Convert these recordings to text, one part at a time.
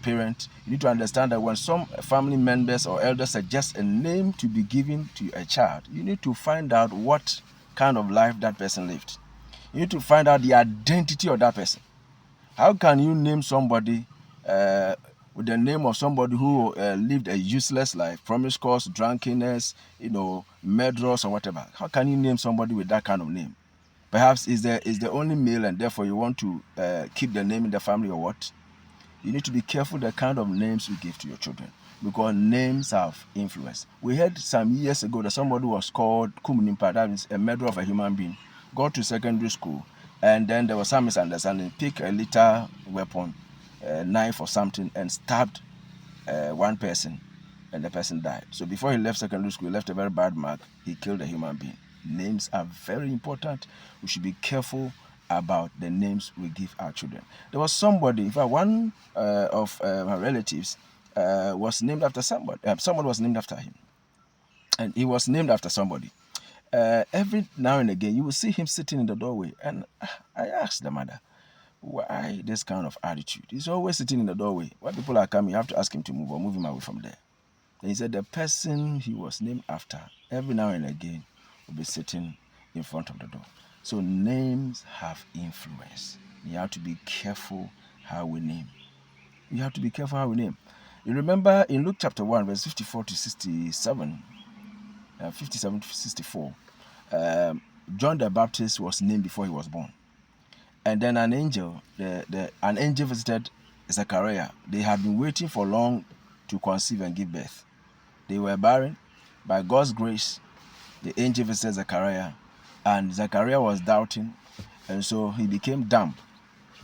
parent, you need to understand that when some family members or elders suggest a name to be given to a child, you need to find out what kind of life that person lived. You need to find out the identity of that person. How can you name somebody with the name of somebody who lived a useless life, promiscuous, drunkenness, murderers or whatever? How can you name somebody with that kind of name? Perhaps is the only male and therefore you want to keep the name in the family or what? You need to be careful the kind of names you give to your children because names have influence. We heard some years ago that somebody was called Kumunimpa, that is a murderer of a human being, got to secondary school, and then there was some misunderstanding, picked a lethal weapon, a knife or something, and stabbed one person, and the person died. So before he left secondary school, he left a very bad mark. He killed a human being. Names are very important. We should be careful about the names we give our children. There was somebody, in fact, one of my relatives was named after somebody. Someone was named after him, and he was named after somebody. Every now and again, you will see him sitting in the doorway, and I asked the mother, why this kind of attitude? He's always sitting in the doorway. When people are coming, you have to ask him to move or move him away from there. And he said the person he was named after, every now and again, will be sitting in front of the door. So names have influence. You have to be careful how we name. You have to be careful how we name. You remember in Luke chapter 1, verse 54 to 67, 57 to 64, John the Baptist was named before he was born. And then an angel visited Zechariah. They had been waiting for long to conceive and give birth. They were barren. By God's grace, the angel visited Zechariah, and Zechariah was doubting, and so he became dumb.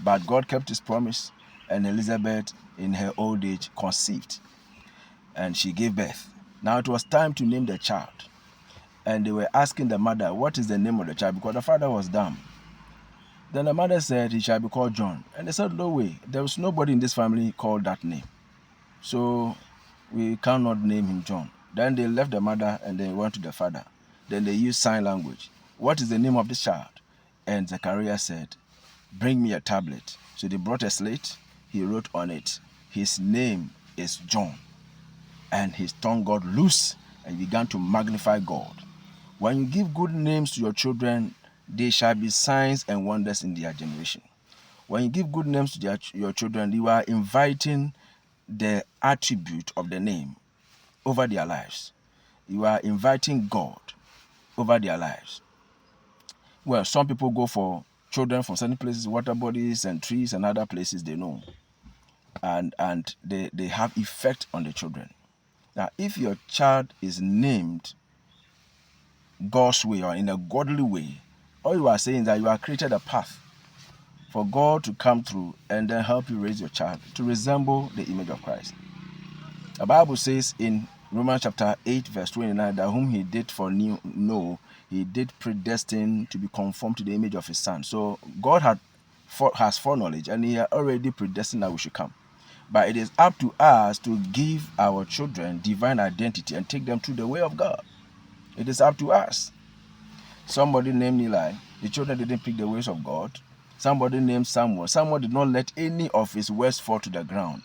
But God kept his promise, and Elizabeth, in her old age, conceived, and she gave birth. Now it was time to name the child, and they were asking the mother, what is the name of the child? Because the father was dumb. Then the mother said, he shall be called John. And they said, no way, there was nobody in this family called that name. So we cannot name him John. Then they left the mother and they went to the father. Then they used sign language. What is the name of this child? And Zechariah said, bring me a tablet. So they brought a slate. He wrote on it, his name is John. And his tongue got loose and began to magnify God. When you give good names to your children, they shall be signs and wonders in their generation. When you give good names to your children, you are inviting the attribute of the name over their lives. You are inviting God over their lives. Well, some people go for children from certain places, water bodies and trees and other places they know. And they have effect on the children. Now, if your child is named God's way or in a godly way, all you are saying is that you have created a path for God to come through and then help you raise your child to resemble the image of Christ. The Bible says in Romans chapter 8, verse 29, that whom he did foreknow, he did predestine to be conformed to the image of his son. So God has foreknowledge, and he had already predestined that we should come. But it is up to us to give our children divine identity and take them through the way of God. It is up to us. Somebody named Eli. The children didn't pick the ways of God. Somebody named Samuel. Samuel did not let any of his words fall to the ground.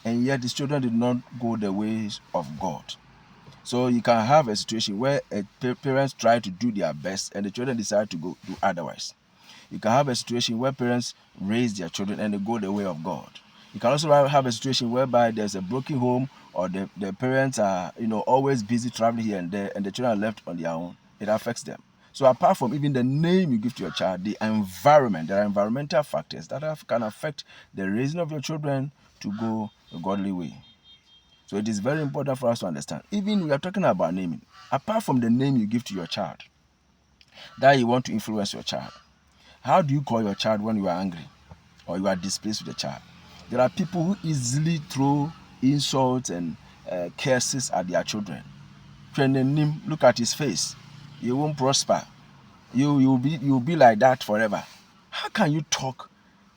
And yet his children did not go the ways of God. So you can have a situation where parents try to do their best and the children decide to go do otherwise. You can have a situation where parents raise their children and they go the way of God. You can also have a situation whereby there's a broken home or the parents are always busy traveling here and there and the children are left on their own. It affects them. So apart from even the name you give to your child, the environment, there are environmental factors that can affect the raising of your children to go a godly way. So it is very important for us to understand. Even we are talking about naming. Apart from the name you give to your child, that you want to influence your child, how do you call your child when you are angry or you are displeased with the child? There are people who easily throw insults and curses at their children. Look at his face. You won't prosper. You'll be like that forever. How can you talk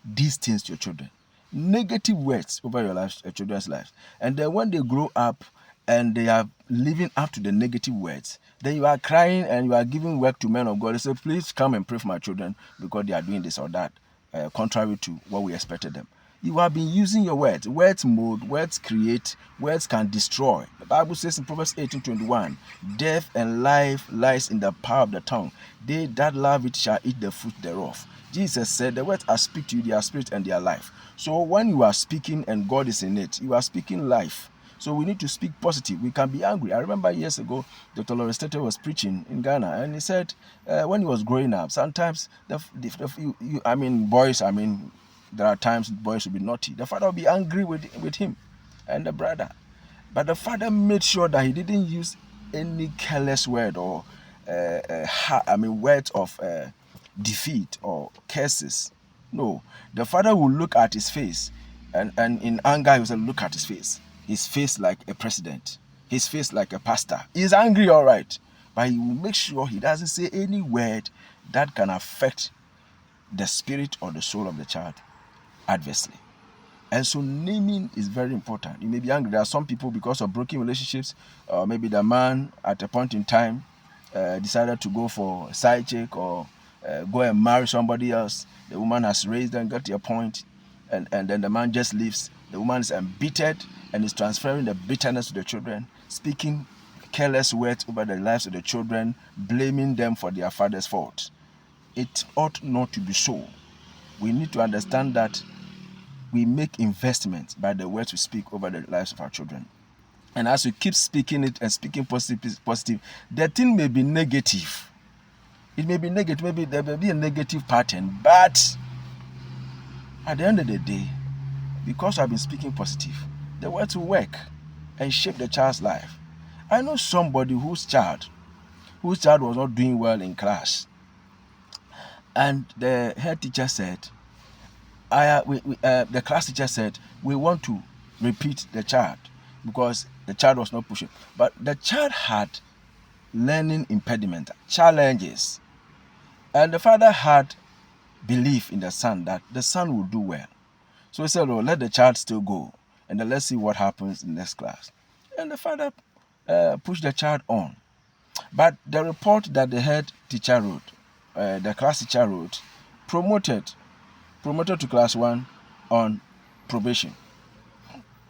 these things to your children? Negative words over your children's lives. And then when they grow up and they are living up to the negative words, then you are crying and you are giving work to men of God. They say, please come and pray for my children because they are doing this or that, contrary to what we expected them. You have been using your words. Words mold, words create, words can destroy. The Bible says in Proverbs 18:21, death and life lies in the power of the tongue. They that love it shall eat the fruit thereof. Jesus said, the words I speak to you, they are spirit and they are life. So when you are speaking and God is in it, you are speaking life. So we need to speak positive. We can be angry. I remember years ago, Dr. Lawrence Tete was preaching in Ghana, and he said when he was growing up, sometimes boys, there are times boys will be naughty. The father will be angry with him and the brother. But the father made sure that he didn't use any careless word or words of defeat or curses. No, the father will look at his face, and in anger he will say, look at his face like a president, his face like a pastor. He's angry, all right, but he will make sure he doesn't say any word that can affect the spirit or the soul of the child adversely. And so naming is very important. You may be angry. There are some people, because of broken relationships, maybe the man at a point in time decided to go for a side chick or go and marry somebody else. The woman has raised and got to a point, and then the man just leaves. The woman is embittered and is transferring the bitterness to the children, speaking careless words over the lives of the children, blaming them for their father's fault. It ought not to be so. We need to understand that we make investments by the words we speak over the lives of our children. And as we keep speaking it and speaking positive, the thing may be negative. It may be negative, maybe there may be a negative pattern, but at the end of the day, because I've been speaking positive, the words will work and shape the child's life. I know somebody whose child was not doing well in class, and the head teacher said, the class teacher said, we want to repeat the child because the child was not pushing. But the child had learning impediment, challenges. And the father had belief in the son that the son will do well. So he said, let the child still go, and then let's see what happens in next class. And the father pushed the child on. But the report that the head teacher wrote, the class teacher wrote, promoted to class 1 on probation.